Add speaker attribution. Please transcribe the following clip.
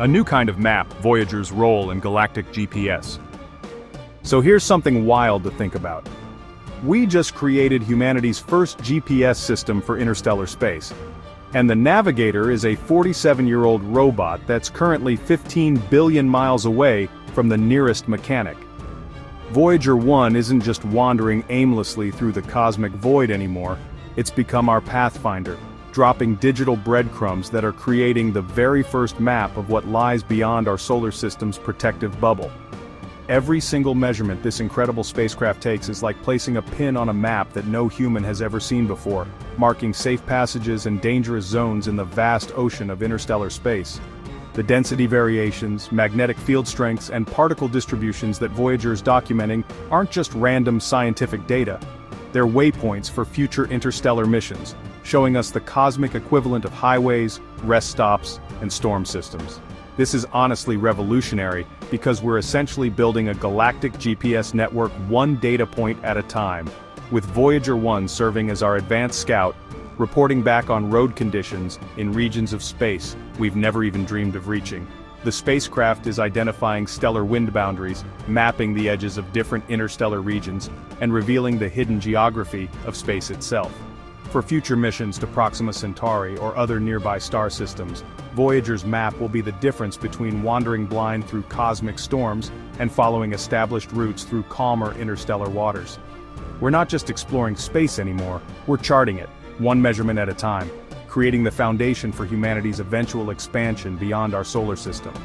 Speaker 1: A new kind of map, Voyager's role in galactic GPS. So here's something wild to think about. We just created humanity's first GPS system for interstellar space. And the Navigator is a 47-year-old robot that's currently 15 billion miles away from the nearest mechanic. Voyager 1 isn't just wandering aimlessly through the cosmic void anymore, it's become our pathfinder, dropping digital breadcrumbs that are creating the very first map of what lies beyond our solar system's protective bubble. Every single measurement this incredible spacecraft takes is like placing a pin on a map that no human has ever seen before, marking safe passages and dangerous zones in the vast ocean of interstellar space. The density variations, magnetic field strengths, and particle distributions that Voyager is documenting aren't just random scientific data. They're waypoints for future interstellar missions, showing us the cosmic equivalent of highways, rest stops, and storm systems. This is honestly revolutionary because we're essentially building a galactic GPS network one data point at a time, with Voyager 1 serving as our advanced scout, reporting back on road conditions in regions of space we've never even dreamed of reaching. The spacecraft is identifying stellar wind boundaries, mapping the edges of different interstellar regions, and revealing the hidden geography of space itself. For future missions to Proxima Centauri or other nearby star systems, Voyager's map will be the difference between wandering blind through cosmic storms and following established routes through calmer interstellar waters. We're not just exploring space anymore, we're charting it, one measurement at a time, creating the foundation for humanity's eventual expansion beyond our solar system.